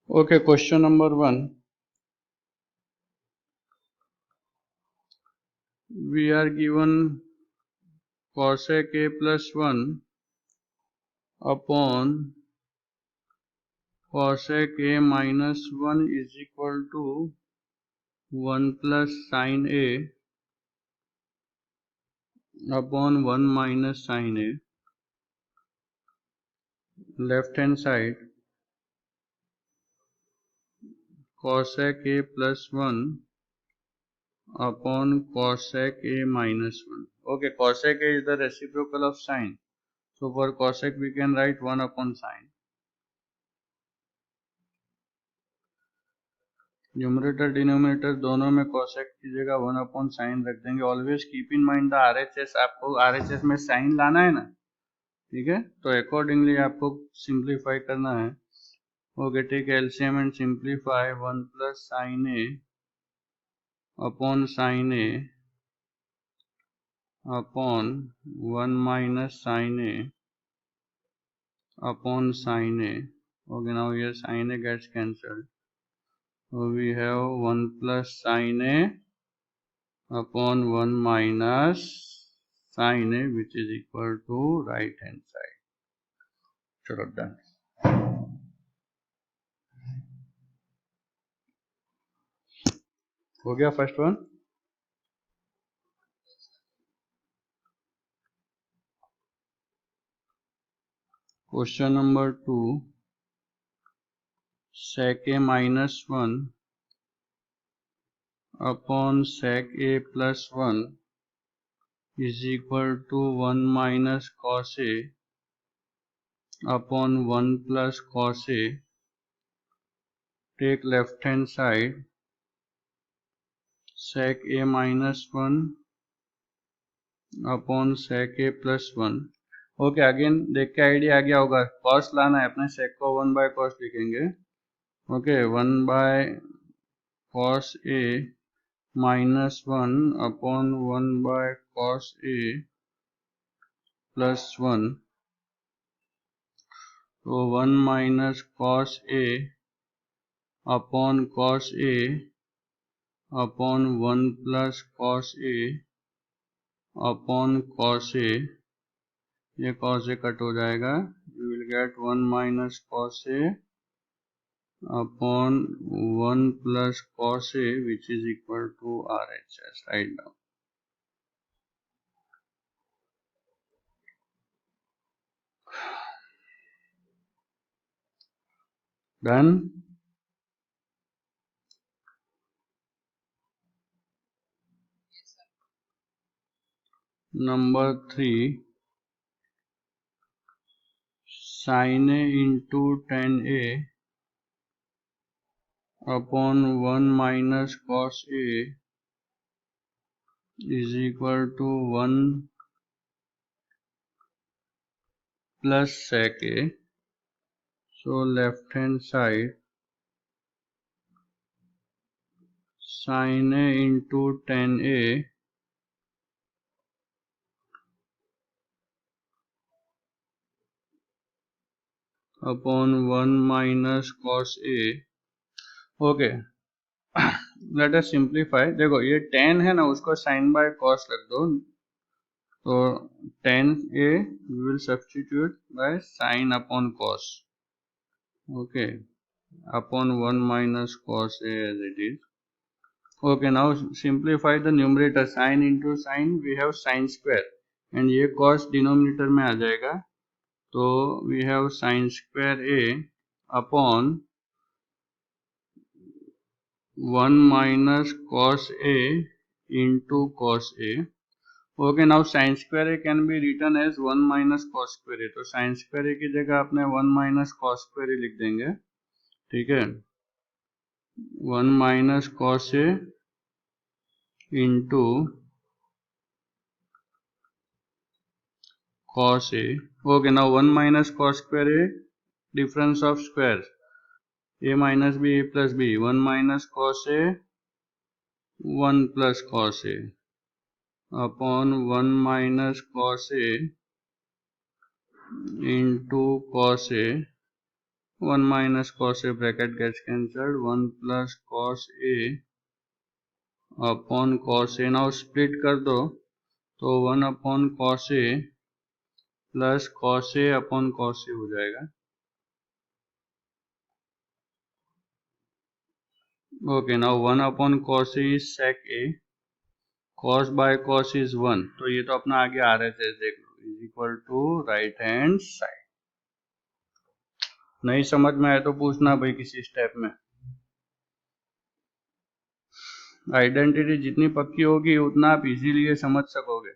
Okay, question number one. We are given cosec a plus 1 upon cosec a minus 1 is equal to 1 plus sin a upon 1 minus sin a. Left hand side, cosec a plus 1 upon cosec a minus 1. Okay, cosec a is the reciprocal of sin. So for cosec we can write 1 upon sin. Numerator denominator दोनों में cosec की जगह 1 upon sine रख देंगे. Always keep in mind the RHS. आपको RHS में sign लाना है ना, ठीक है, तो अकॉर्डिंगली आपको सिंप्लीफाई करना है. ओके, ठीक है. LCM and simplify 1 plus sine A upon sine A upon 1 minus sine A upon sine A. Okay, now here sine A gets cancelled. So we have 1 plus sin a upon 1 minus sin a, which is equal to right hand side. चलो done. हो गया first one. Question number 2. sec a minus 1 upon sec a plus 1 is equal to 1 minus cos a upon 1 plus cos a. Take left hand side, sec a minus 1 upon sec a plus 1. Okay, again देख के idea आ गया होगा. Cos लाना है अपने, sec को 1 by cos लिखेंगे. Okay, 1 by cos a minus 1 upon 1 by cos a plus 1. तो 1 minus cos a upon cos a upon 1 plus cos a upon cos a. ये कॉस ए कट हो जाएगा. You will get 1 minus cos A upon 1 plus cos A, which is equal to R H S. Write down. Done. Number 3. Sine A into tan A upon 1 minus cos A is equal to 1 plus sec A. So left hand side, sine A into tan A upon 1 minus cos A. Okay, let us simplify. देखो ये ten है ना, उसको sign by cos रख दो. तो tan A we will substitute by sine upon cos. Okay, upon 1 minus cos A as it is. Okay, now simplify the numerator. Sine into sine we have sign square, and ये cos denominator में आ जाएगा. तो we have sine square A upon 1 minus cos A into cos A. Okay, now sin square A can be written as 1 minus cos square A. तो sin square A की जगह आपने 1 minus cos square A लिख देंगे. ठीक है, 1 minus cos A into cos A. Okay, now 1 minus cos square A, difference of squares. A minus B, A plus B. 1 minus cos A, 1 plus cos A upon 1 minus cos A into cos A 1 minus cos A bracket gets cancelled, 1 plus cos A upon cos A. now split कर दो तो 1 upon cos A plus cos A upon cos A हो जाएगा. Okay, now 1 upon cos A is sec A, cos by cos is 1, तो ये तो अपना आगे RHS देख लो, is equal to right hand side. नहीं समझ में आए तो पूछना भाई किसी स्टेप में. आइडेंटिटी जितनी पक्की होगी उतना आप इजीली ये समझ सकोगे.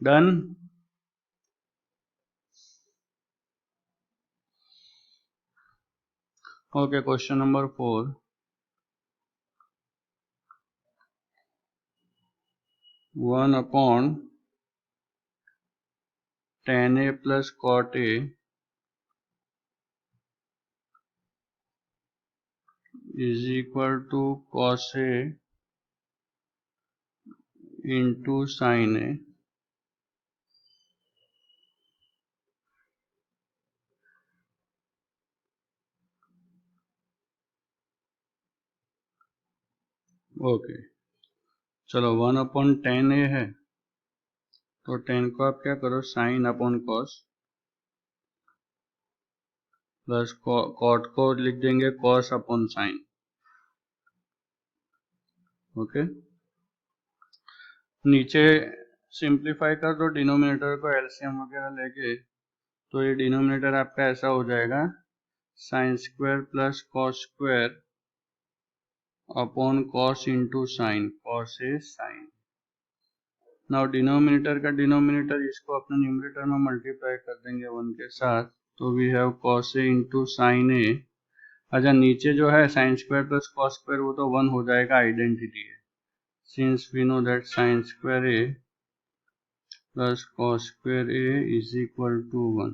Done. Okay, question number 4. 1 upon tan A plus cot A is equal to cos A into sin A. Okay, चलो 1 अपॉन tan A है तो tan को आप क्या करो, sin upon cos, plus cot को लिख देंगे cos अपॉन sin. ओके, नीचे सिंप्लीफाई कर दो डिनोमिनेटर को एलसीएम वगैरह लेके, तो ये डिनोमिनेटर आपका ऐसा हो जाएगा sin square plus cos square upon cos into sine, cos ए sin. नाउ डिनोमिनेटर का डिनोमिनेटर इसको अपने न्यूमरेटर में मल्टीप्लाई कर देंगे 1 के साथ, तो we have cos A into sine A. अच्छा, नीचे जो है sin square plus cos square वो तो 1 हो जाएगा, आइडेंटिटी है, since we know that sin square A plus cos square A is equal to 1.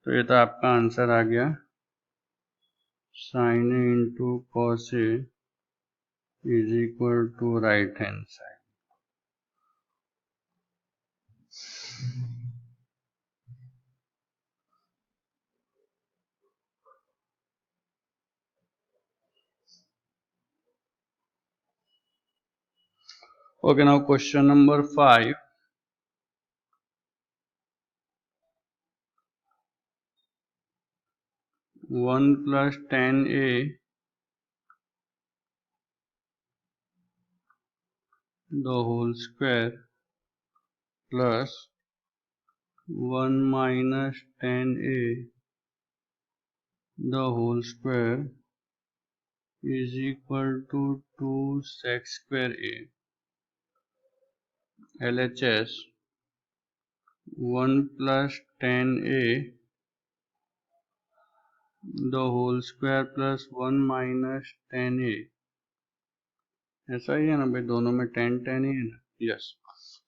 तो ये तो आपका आंसर आ गया, sin A into cos A is equal to right hand side. Okay, now question number 5. 1 plus tan A the whole square plus 1 minus tan A the whole square is equal to 2 sec square A. LHS 1 plus tan A the whole square plus 1 minus tan A. ऐसा ही है ना भाई, दोनों में tan tan ही है ना. Yes,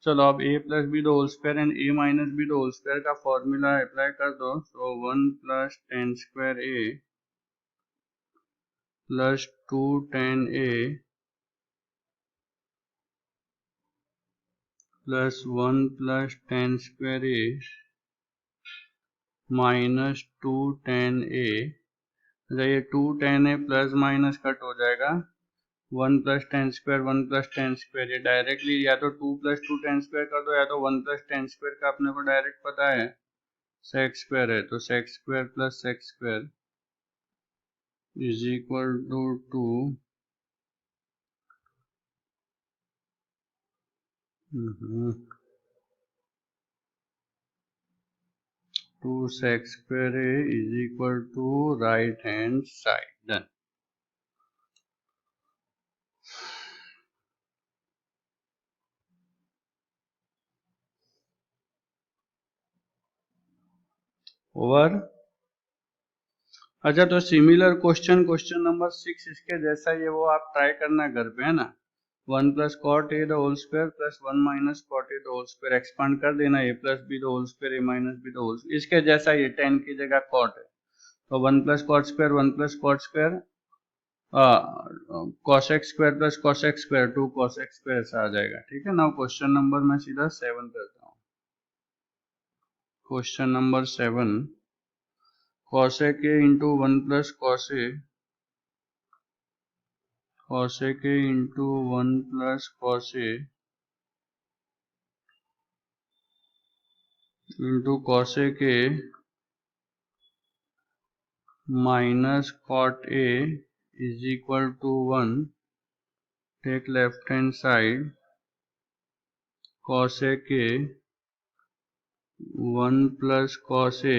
चलो अब a plus B the whole square and a minus B the whole square का फॉर्मूला अप्लाई कर दो. So 1 plus tan square a plus 2 tan a plus 1 plus tan square a minus 2 tan a. ये 2 tan a plus minus cut हो जाएगा, 1 plus tan square 1 plus tan square. ये directly या तो 2 plus 2 tan square कर दो, या तो 1 प्लस tan स्क्वायर का अपने को डायरेक्ट पता है sec स्क्वायर है, तो sec square plus sec square is equal to 2 sec square a is equal to right hand side. Done. Over. अच्छा, तो सिमिलर क्वेश्चन नंबर 6 इसके जैसा ही है, वो आप ट्राई करना घर पे, है ना. 1 plus cot A the whole square plus 1 minus cot A the whole square, expand कर देना A plus B the whole square A minus B the whole square. इसके जैसा ही 10 की जगह कॉट है, तो 1 plus cot square 1 plus cot square cosec square plus cosec square 2 cosec square ऐसा आ जाएगा. ठीक है. नाउ क्वेश्चन नंबर मैं सीधा 7 करता हूँ. Question number 7, cosec a into 1 plus cos a, cosec a into 1 plus cos a into cosec a minus cot a is equal to 1. Take left hand side, cosec a 1 plus cos a,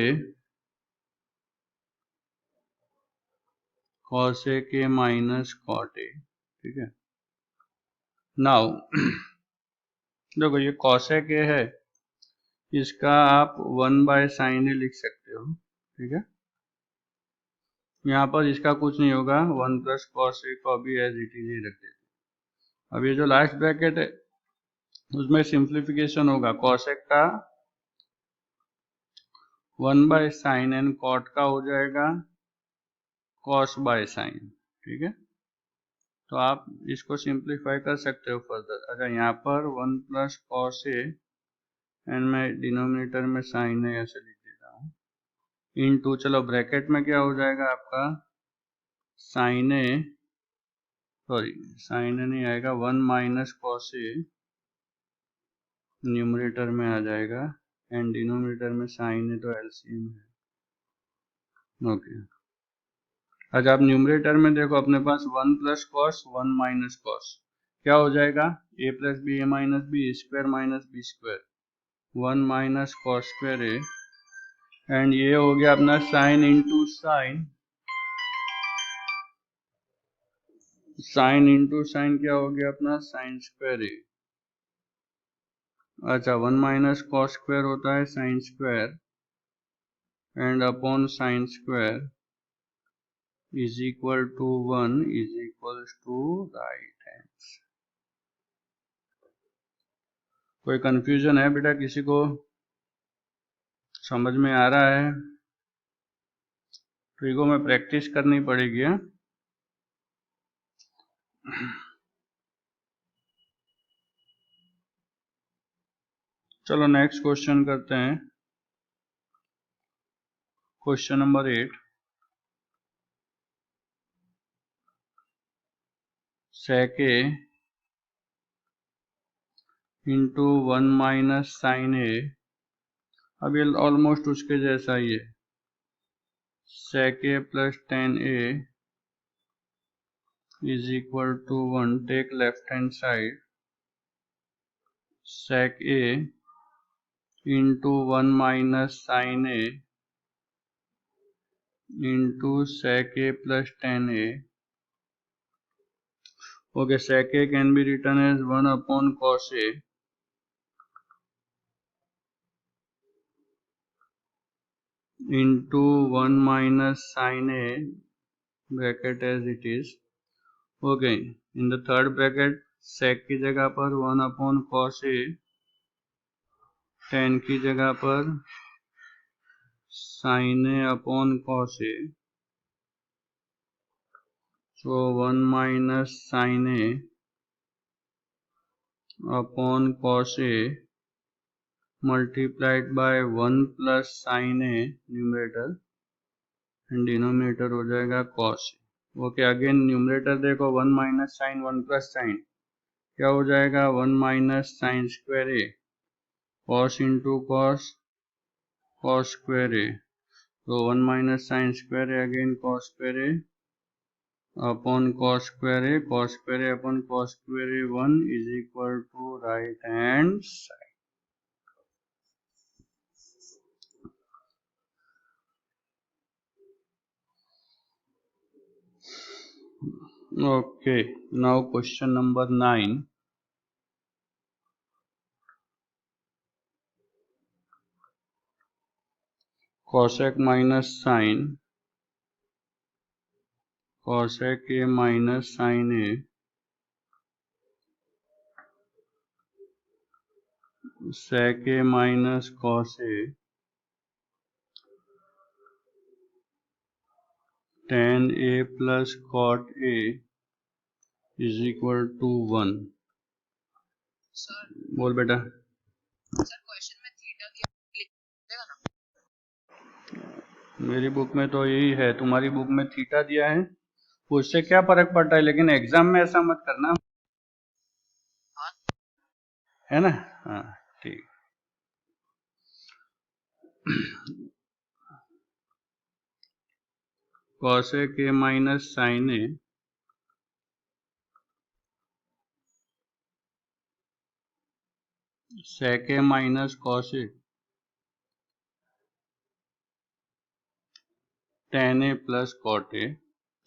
cosec a minus cot a, ठीक है। Now देखो ये cosec a है, इसका आप 1 by sine ए लिख सकते हो, ठीक है। यहाँ पर इसका कुछ नहीं होगा, 1 प्लस कॉस ए को अभी एज इट इज ही रख देते। अब ये जो लास्ट ब्रैकेट है उसमें सिंप्लीफिकेशन होगा, कॉसेक का 1 बाय साइन एंड कॉट का हो जाएगा कॉस बाय साइन, ठीक है। तो आप इसको सिंप्लीफाई कर सकते हो फर्दर। अच्छा यहाँ पर 1 प्लस कॉस ए एंड मैं डिनोमिनेटर में साइन ए ऐसे लिख देता हूँ, इनटू, चलो ब्रैकेट में क्या हो जाएगा आपका, साइन ए, सॉरी साइन ए नहीं आएगा, 1 माइनस कॉस ए न्यूमरेटर में आ जाएगा एंड डिनोमिनेटर में साइन है तो एलसीएम है, ओके। अच्छा आप न्यूमरेटर में देखो अपने पास 1 प्लस कॉस 1 माइनस कॉस क्या हो जाएगा, A plus B A minus B square minus B square, 1 minus cos square A, and ये हो गया अपना sine into sine, sine into sine क्या हो गया अपना साइन स्क्वायर ए। अच्छा 1 माइनस कॉस स्क्वायर होता है sign square and upon sine square is equal to 1 is equals to right hands। कोई कंफ्यूजन है बेटा, किसी को समझ में आ रहा है? ट्रिगो में प्रैक्टिस करनी पड़ेगी है? चलो नेक्स्ट क्वेश्चन करते हैं, question number 8, sec a into 1 minus sine A, अब ये ऑलमोस्ट उसके जैसा ही है, sec a plus tan a is equal to 1, take left hand side, sec a into 1 minus sine A into sec a plus tan a. Okay, sec a can be written as 1 upon cos a into 1 minus sin a, bracket as it is. Okay, in the third bracket sec की जगह पर 1 upon cos a, tan की जगह पर sin a upon cos a, so 1 minus sin a upon cos a multiplied by 1 plus sin a numerator and denominator हो जाएगा cos। Okay again numerator देखो 1 minus sign 1 plus sign क्या हो जाएगा, 1 minus sine square A, cos into cos, cos square A, तो 1 minus sine square A again cos square A upon cos square A, cos square A upon cos square A 1 is equal to right hand side. Okay, now question number 9, cosec minus sin, cosec a minus sin a, sec a minus cos a, tan a plus cot a is equal to 1। बोल बेटा। Sir question में theta की लिख देगा ना? मेरी book में तो यही है, तुम्हारी बुक में थीटा दिया है, उससे क्या फर्क पड़ता है, लेकिन एग्जाम में ऐसा मत करना, है ना। हाँ ठीक। कॉस ए के minus sine A sec A minus cos A tan A plus cot A.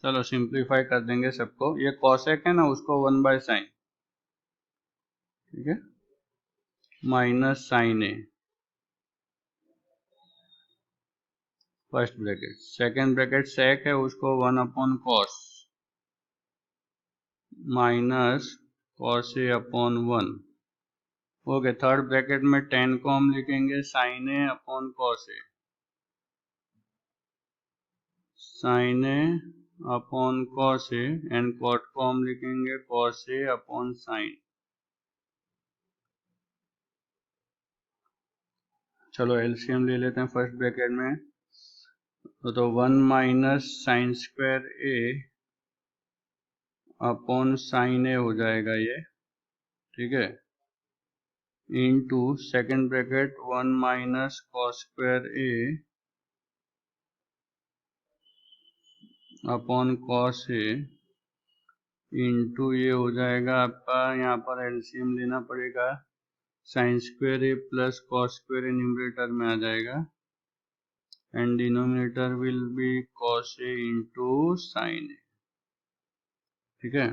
चलो सिंप्लीफाई कर देंगे सबको, ये कॉसेक है ना, उसको 1/sin, ठीक है, minus sine A first bracket, second bracket sec है, उसको 1/cos minus cos A upon 1। Okay, third bracket में 10 को हम लिखेंगे sine A upon cos A, sine A upon cos A, and cot को हम लिखेंगे कॉस ए अपॉन साइन। चलो एलसीएम ले लेते हैं फर्स्ट ब्रैकेट में, तो 1 minus sine square A upon sine A हो जाएगा ये, ठीक है, into second bracket 1 minus cos square A upon cos A into ये हो जाएगा आपका, यहाँ पर एलसीएम लेना पड़ेगा, sine square A plus cos square A numerator में आ जाएगा, and denominator will be cos A into sine A, ठीक है।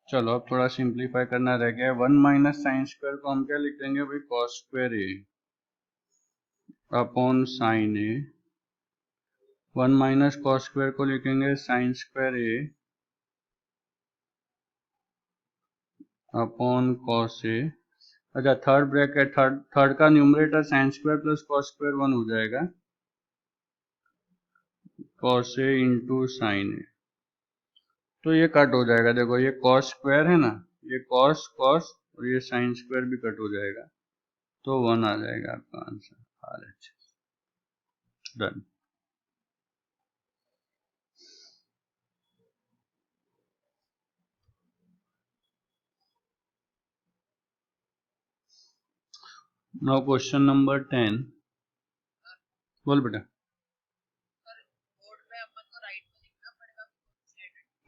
चलो अब थोड़ा सिंप्लीफाई करना रह गया है, 1 माइनस साइन स्क्वायर को हम क्या लिख देंगे भाई, कॉस स्क्वायर ए अपॉन साइन ए, 1 माइनस कॉस स्क्वायर को लिखेंगे साइन स्क्वायर ए अपॉन कॉस ए। अच्छा, थर्ड ब्रैकेट, थर्ड का numerator sine square plus cos square 1 हो जाएगा, कॉस ए इंटू साइन ए, तो ये कट हो जाएगा, देखो ये कॉस स्क्वायर है ना, ये कॉस कॉस और ये साइन स्क्वायर भी कट हो जाएगा, तो 1 आ जाएगा आपका answer, R H, done. Now question number 10, बोल बेटा।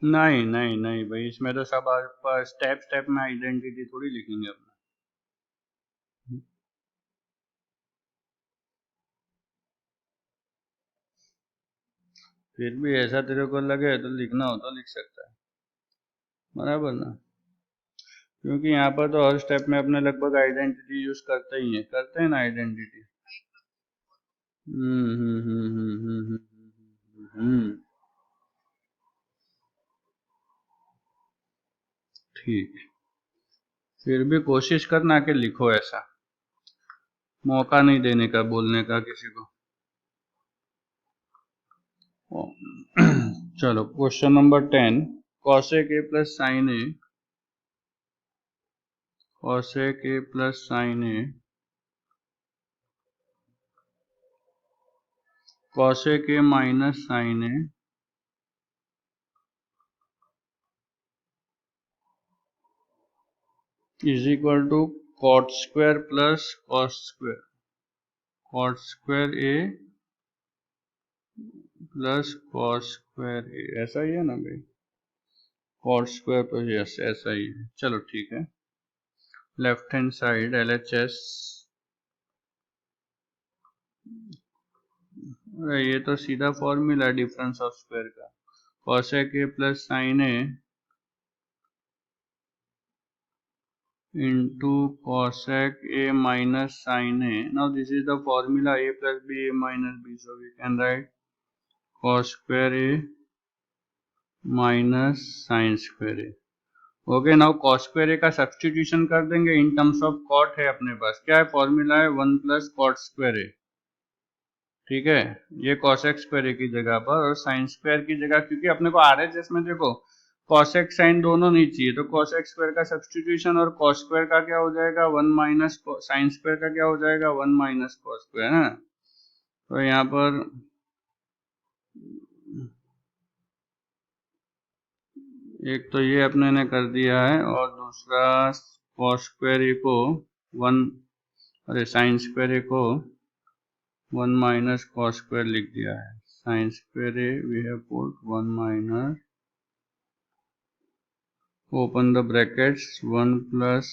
नहीं नहीं नहीं भाई, इसमें तो सब आप स्टेप स्टेप में आइडेंटिटी थोड़ी लिखेंगे अपना। फिर भी ऐसा तेरे को लगे तो लिखना हो तो लिख सकता है, बराबर ना, क्योंकि यहाँ पर तो हर स्टेप में अपने लगभग आइडेंटिटी यूज करते ही है, करते हैं ना आइडेंटिटी। हम्म हम्म हम्म हम्म हम्म ठीक, फिर भी कोशिश करना कि लिखो, ऐसा मौका नहीं देने का बोलने का किसी को। चलो question number 10, cosec A plus sine A, cosec A plus sine A, cosec A minus sine A is equal to cot square plus cos square, cot square A plus cos square A, ऐसा ही है ना भाई, cot square तो yes ऐसा ही है। चलो ठीक है, लेफ्ट हैंड साइड LHS, ये तो सीधा फॉर्मूला डिफरेंस ऑफ स्क्वायर का, cosec A plus sine A into cosec a minus sin a. Now this is the formula a plus b, a minus b, so we can write cos square a minus sin square a. Okay, now cos square a का substitution कर देंगे in terms of cot है अपने पास, क्या है formula है 1 plus cot square a, ठीक है, ये cosec square a की जगह पर और sin square की जगह, क्योंकि अपने को RHS में देखो कॉसेक साइन दोनों नहीं चाहिए, तो कॉसेक स्क्वायर का सब्सटीट्यूशन और कॉस स्क्वायर का क्या हो जाएगा 1 माइनस साइन स्क्वायर का क्या हो जाएगा 1 माइनस कॉस स्क्वायर है, तो यहाँ पर एक तो ये अपने ने कर दिया है और दूसरा कॉस स्क्वायर ए को साइन स्क्वायर ए को 1 माइनस कॉस स्क्वायर लिख दिया है. Sine square A V have put 1 minus, open the brackets, 1 plus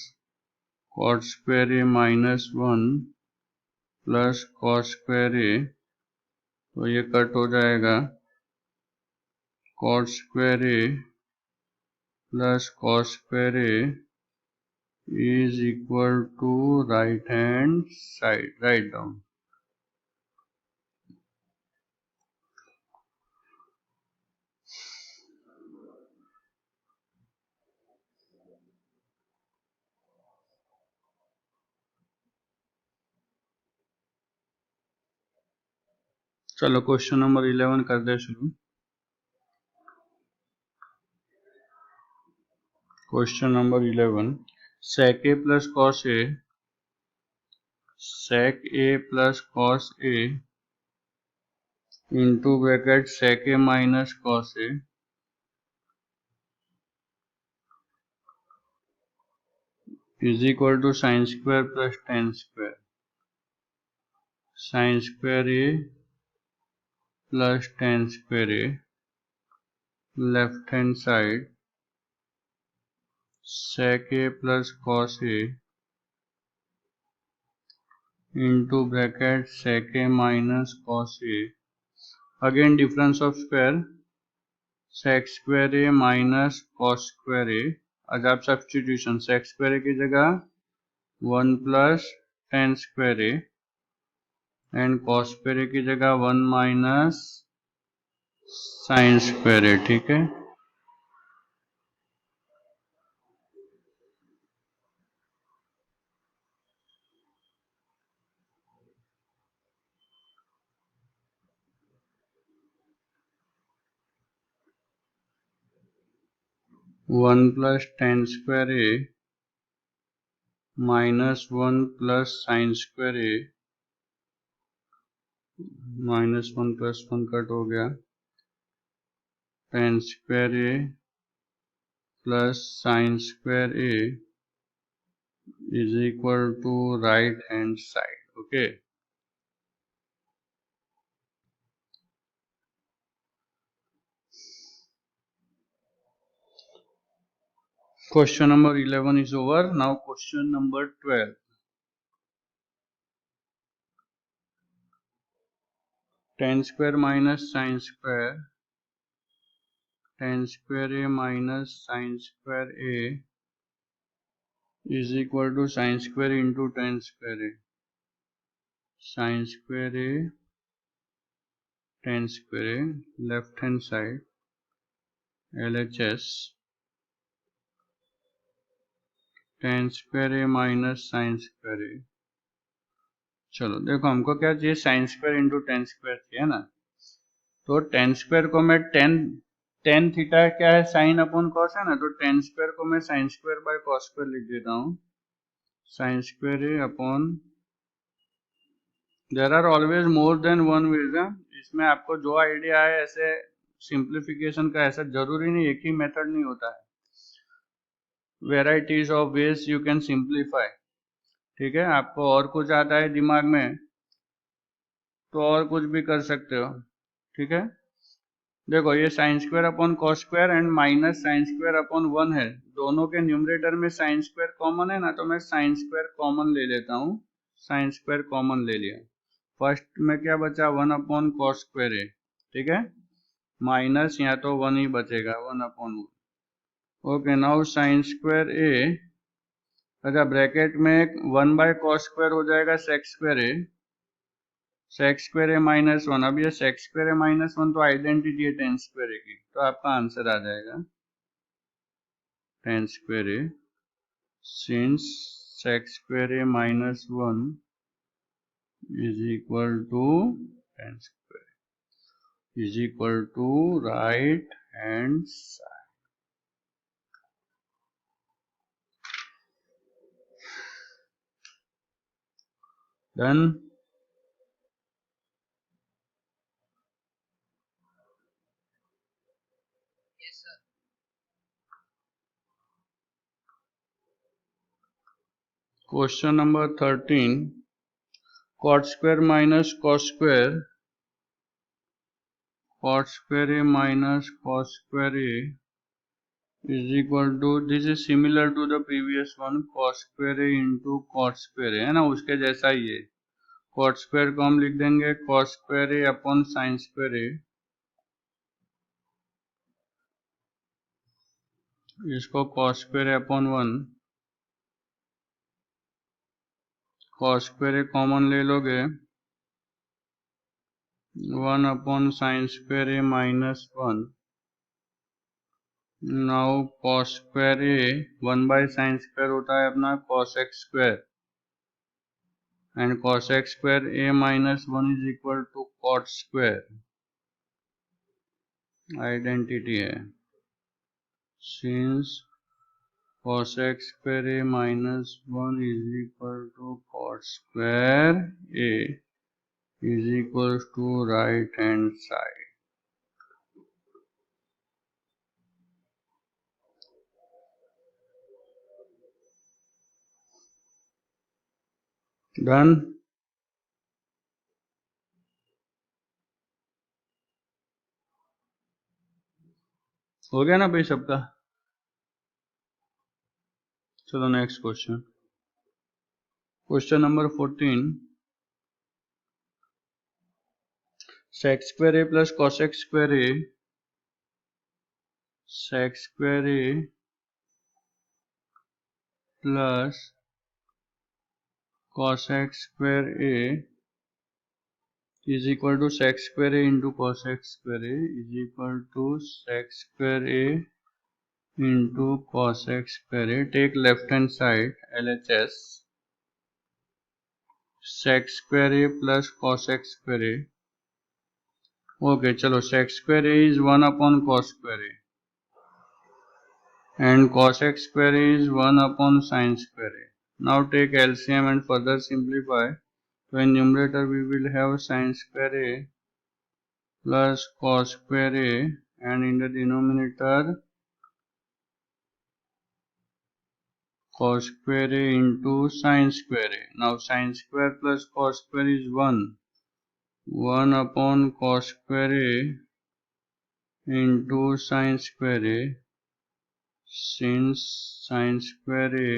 cot square a minus 1 plus cos square a, तो ये कट हो जाएगा. cot square a plus cos square a is equal to right hand side. Write down. चलो question number 11 कर दे शुरू. Question number 11, sec a plus cos a, sec a plus cos a into bracket sec a minus cos a is equal to sin square plus tan square. Sin square a plus tan square a, left hand side, sec a plus cos a into bracket sec a minus cos a. Again difference of square, sec square a minus cos square a. आज आप substitution, sec square a की जगह 1 plus tan square a and cos square a की जगह 1 minus sin square a. ठीक है. 1 plus tan square a minus 1 plus sin square a, minus 1 plus 1 cut हो गया, tan square a plus sin square a is equal to right hand side. Okay. Question number 11 is over. Now question number 12. Tan square minus sin square, tan square a minus sin square a is equal to sin square into tan square a. Sin square a, tan square a, left hand side, LHS, tan square a minus sin square a. चलो देखो हमको क्या चाहिए, sine square into ten square चाहिए ना. तो ten square को मैं टेन थीटा क्या है, साइन अपॉन कॉस है ना, तो टेन स्क्वायर को मैं sine square by cos square लिख देता हूँ. Sine square A upon, there are always more than one ways. इसमें आपको जो आइडिया है ऐसे सिंप्लीफिकेशन का, ऐसा जरूरी नहीं एक ही मेथड नहीं होता है. Varieties of ways you can simplify. ठीक है. आपको और कुछ आता है दिमाग में तो और कुछ भी कर सकते हो. ठीक है. देखो ये sine square upon cos square and minus sine square upon 1 है, दोनों के न्यूमरेटर में साइन स्क्वायर कॉमन है ना, तो मैं साइन स्क्वायर कॉमन ले लेता हूँ. साइन स्क्वायर कॉमन ले लिया. फर्स्ट में क्या बचा, 1 अपॉन कॉस स्क्वायर है. ठीक है. माइनस यहाँ तो 1 ही बचेगा, 1 upon 1. Okay. Now sine square A, अच्छा ब्रैकेट में 1 बाय कॉस स्क्वायर हो जाएगा sec square A, sec square A minus 1. अब ये सेक स्क्वायर ए माइनस 1 तो आइडेंटिटी है टेन स्क्वायर ए की, तो आपका आंसर आ जाएगा tan square A. Since sec square A minus 1 is equal to tan square is equal to right hand side. Done. Question number 13, cot square minus cos square, cot square a minus cos square a is equal to, this is similar to the previous one, cos square a into cot square a, है ना, उसके जैसा ही है। cot square को हम लिख देंगे cos square a upon sin square a, इसको cos square a upon 1, cos square a common ले लोगे 1 upon sin square a minus 1। Now cos square a 1 by sin square होता है अपना cos x square, and cos x square a minus 1 is equal to cot square, identity है। since cos x square a minus 1 is equal to cot square a is equal to right hand side। Done, हो गया ना भाई सबका। चलो next question, question number 14, sec square a plus cos x square a, sec square a plus cos x square a is equal to sec square a into cos x square a is equal to sec square a into cos x square a। take left hand side LHS, sec square a plus cos x square a। okay, चलो sec square a is 1 upon cos square a and cos x square a is 1 upon sin square a। now take LCM and further simplify, so in numerator we will have sin square a plus cos square a, and in the denominator cos square a into sin square a। now sin square plus cos square is 1 upon cos square a into sin square a, since sin square a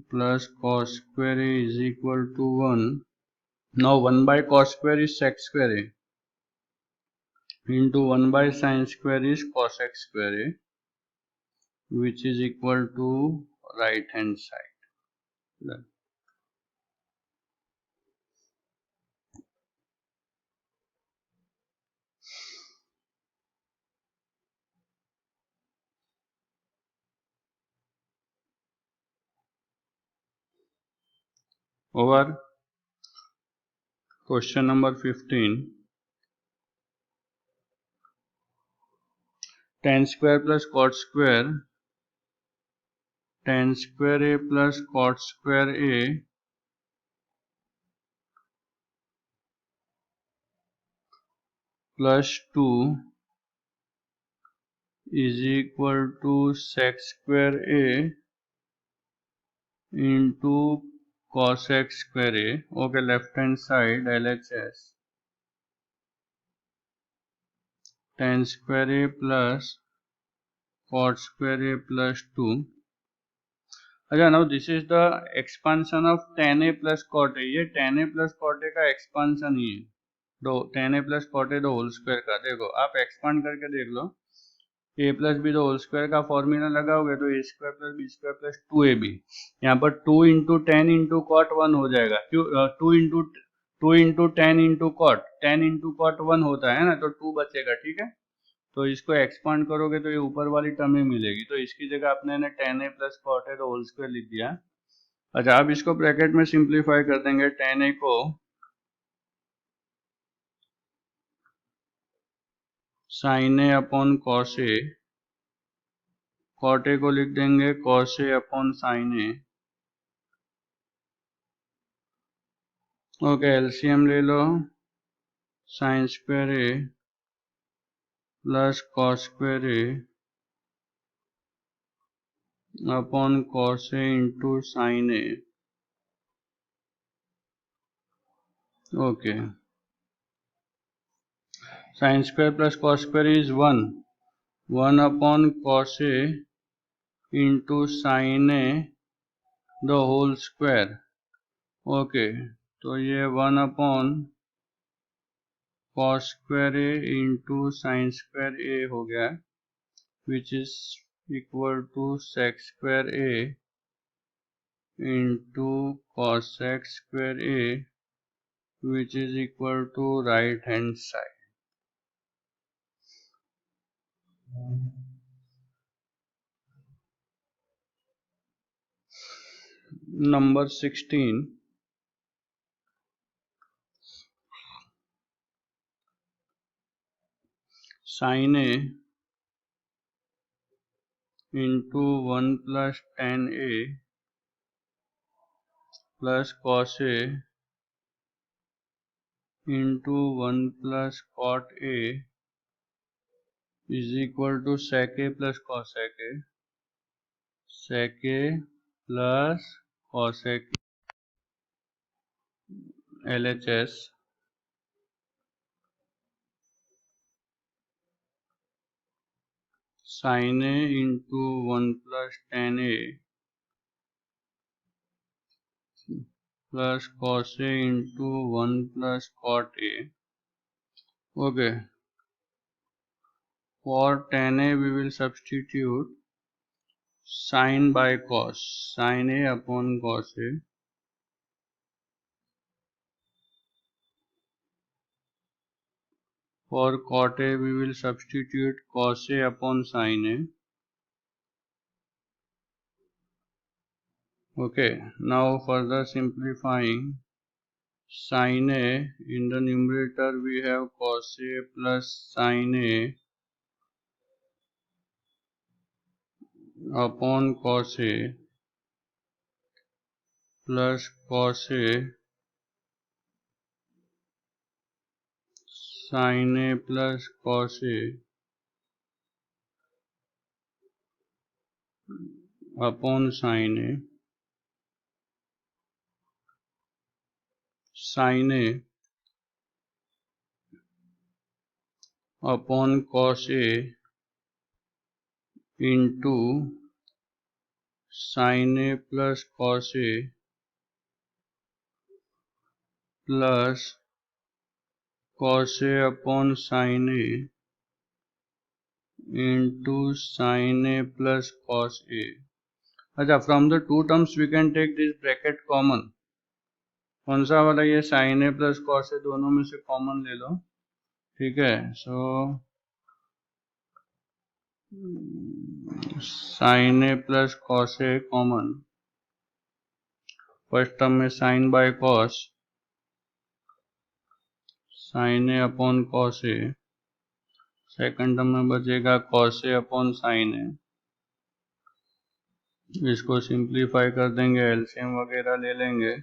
plus cos square a is equal to 1। now 1 by cos square is sec square a into 1 by sin square is cos x square a, which is equal to right hand side। Done. over question number 15, tan square plus cot square, tan square a plus cot square a plus 2 is equal to sec square a into cos x square a। okay, left hand side LHS, tan square a plus cot square a plus 2। अच्छा, now this is the expansion of tan a plus cot a। ये tan a plus cot a का expansion ही है, दो tan a plus cot a the whole square का। देखो आप expand करके देख लो, a plus B the whole square का फॉर्मूला लगाओगे तो A square plus B square plus 2ab, यहाँ पर 2 इंटू टेन इंटू कॉट 1 हो जाएगा। क्यों 2 into tan into cot, 10 into cot 1 होता है ना, तो 2 बचेगा। ठीक है, तो इसको एक्सपांड करोगे तो ये ऊपर वाली टर्म ही मिलेगी, तो इसकी जगह आपने tan a plus cot a the whole square लिख दिया। अच्छा, अब इसको ब्रैकेट में सिंप्लीफाई कर देंगे, tan a को sin a upon cos a, cot a को लिख देंगे cos a upon sin a। Okay, LCM ले लो, sin square a plus cos square a upon cos A into sin A. Okay. Sin square plus cos square is 1. 1 upon cos A into sin A the whole square. Okay. तो ये 1 upon cos square A into sin square A हो गया, which is equal to sec square A into cosec square A, which is equal to right hand side. Number 16. Sin A into 1 plus tan A plus cos A into 1 plus cot A is equal to sec A plus cosec A. Sec A plus cosec LHS sin A into 1 plus tan A plus cos A into 1 plus cot A. Okay. For tan A we will substitute sin by cos. Sin A upon cos A. For cot A we will substitute cos A upon sin A. Okay. Now further simplifying, sin A in the numerator we have cos A plus sin A upon cos A plus cos A sin A plus cos A upon sin A. Sin A upon cos A into sin A plus cos A plus cos A upon sin A into sin A plus cos A. अच्छा, from the two terms we can take this bracket common. कौन सा वाला? ये sin A plus cos A, दोनों में से common ले लो. ठीक है. सो sin A plus cos A common. First term में sin by cos, sin A upon cos A. Second term में बचेगा cos A upon sin A. इसको सिंप्लीफाई कर देंगे, एलसीएम वगैरह ले लेंगे.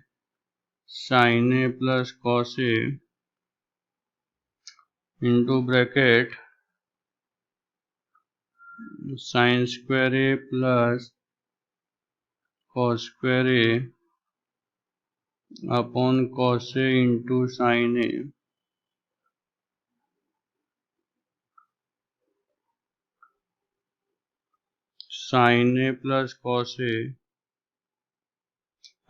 sin A plus cos A into bracket sin square A plus cos square A upon cos A into sin A. sin A plus cos A.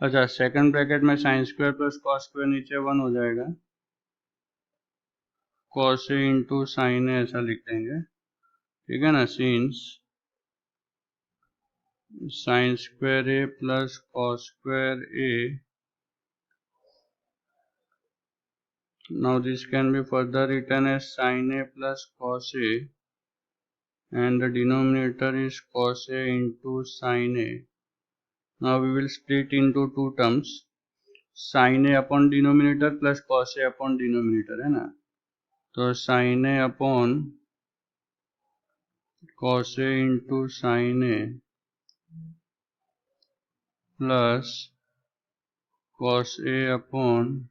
अच्छा, second bracket में sin square plus cos square नीचे 1 हो जाएगा. cos A into sin A ऐसा लिख देंगे. ठीक है ना. Since sin square A plus cos square A. Now this can be further written as sin A plus cos A, and the denominator is cos A into sin A. Now we will split into two terms, sin A upon denominator plus cos A upon denominator, है ना. तो sin A upon cos A into sin A plus cos A upon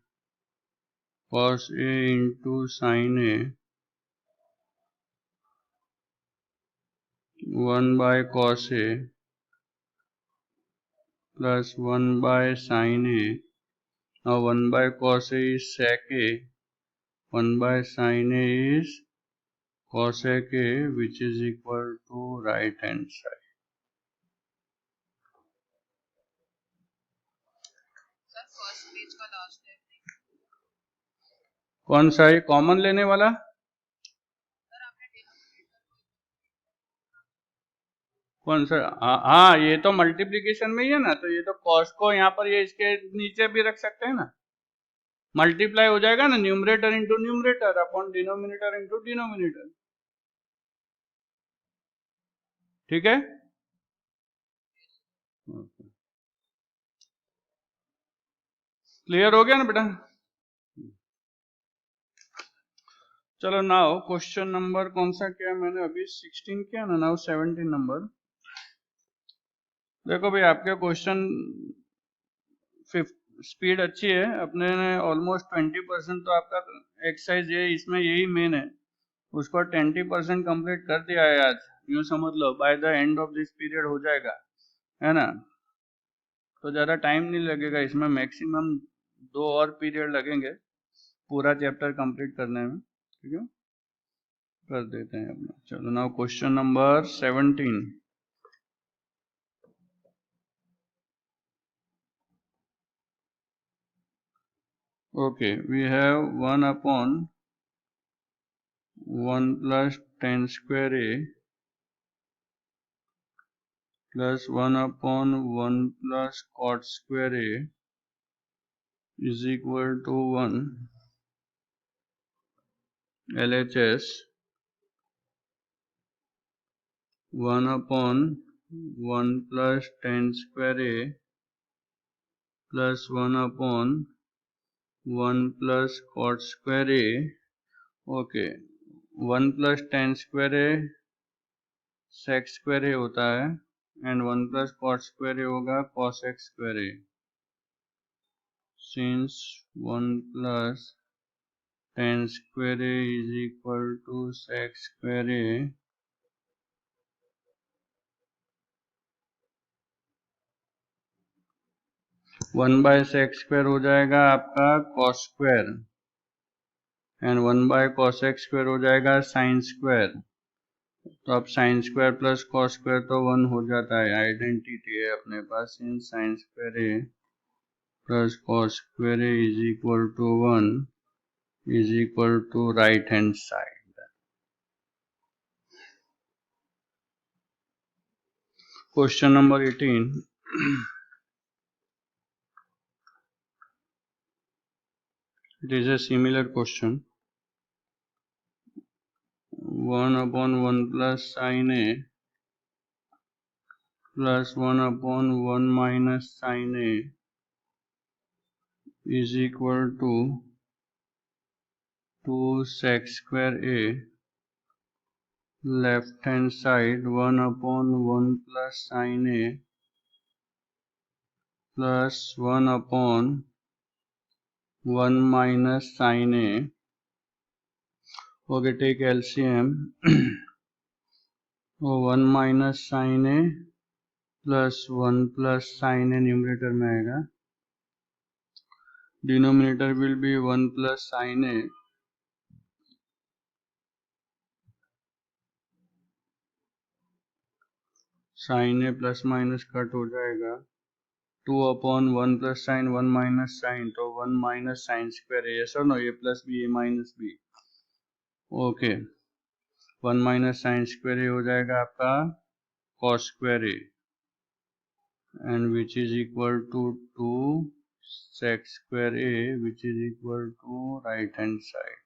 cos A into sin A 1 by cos A plus 1 by sin A. Now 1 by cos A is sec A. 1 by sin A is cosec A, which is equal to right hand side. कौन सा ये common लेने वाला? कौन सा? हाँ, ये तो मल्टीप्लीकेशन में ही है ना, तो ये तो कॉस को यहाँ पर ये इसके नीचे भी रख सकते हैं ना, मल्टीप्लाई हो जाएगा ना, numerator into numerator upon denominator into denominator. ठीक है, क्लियर हो गया ना बेटा? चलो नाउ क्वेश्चन नंबर कौन सा किया मैंने अभी? 16 किया ना, नाउ 17 नंबर। देखो भाई, आपके क्वेश्चन स्पीड अच्छी है अपने ने, ऑलमोस्ट 20% तो आपका एक्सरसाइज ये इसमें यही मेन है, उसको 20% कंप्लीट कर दिया है आज, यूं समझ लो by the end of this period हो जाएगा, है ना? तो ज़्यादा टाइम नहीं लगेगा इसमें, मैक्सिमम 2 और पीरियड लगेंगे पूरा चैप्टर कंप्लीट करने में। ठीक है, कर देते हैं अपना। चलो now question number 17। Okay, we have 1 upon 1 plus tan square A plus 1 upon 1 plus cot square A is equal to 1 LHS 1 upon 1 plus tan square A plus 1 upon 1 plus cot square A. Okay, 1 plus tan square A sec square A होता है, and 1 plus cot square A होगा cosec square A. Since 1 plus tan square A is equal to sec square A, 1 by sec square हो जाएगा आपका cos square, and 1 by cosec square हो जाएगा sin square. तो अब sin square plus cos square तो 1 हो जाता है, आइडेंटिटी है अपने पास, इन sin square A plus cos square A is equal to 1 is equal to right hand side. Question number 18। It is a similar question. 1 upon 1 plus sin A plus 1 upon 1 minus sin A is equal to 2 sec square A, left hand side 1 upon 1 plus sin A plus 1 upon 1 minus sin A. Okay, take LCM. 1 minus sin A plus 1 plus sin A numerator में आएगा, denominator will B 1 plus sin A sin A plus minus cut हो जाएगा, 2 upon 1 plus sin 1 minus sin, तो 1 minus sin square है, yes और no, A plus B A minus B. Okay, 1 minus sin square A हो जाएगा आपका cos square A, and which is equal to 2 sec square A, which is equal to right hand side.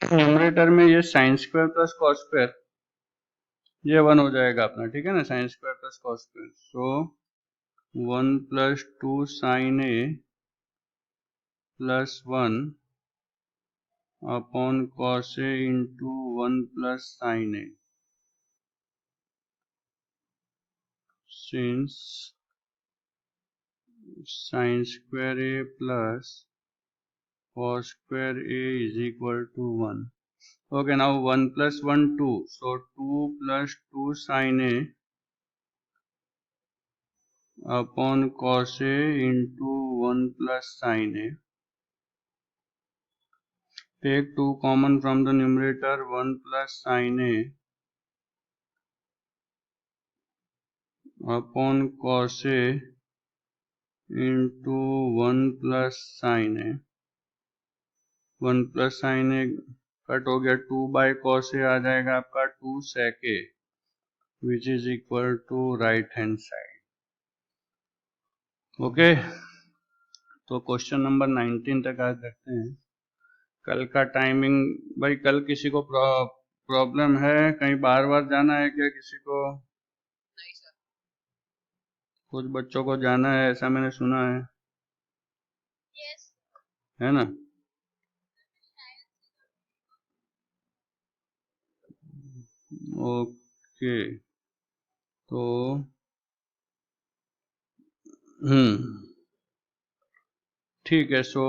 Numerator में ये sine square plus cos square ये 1 हो जाएगा अपना, ठीक है ना, sine square plus cos square. So 1 + 2 sin A plus 1 upon cos A into 1 + sin A, since sin square A plus cos square A is equal to 1. Okay, now 1 + 1 2, so 2 + 2 sin A upon cos A into 1 + sin A. Take 2 common from the numerator, 1 + sin A upon cos A into 1 + sin A. 1 + sin A cut हो गया, 2/cos A आ जाएगा आपका 2 sec A, which is equal to right hand side. Okay, तो question number 19 तक आज रखते हैं। कल का टाइमिंग भाई, कल किसी को प्रॉब्लम है, कहीं बार बार जाना है क्या किसी को? नहीं सर। कुछ बच्चों को जाना है ऐसा मैंने सुना है। यस। है ना? ओके, तो ठीक है। सो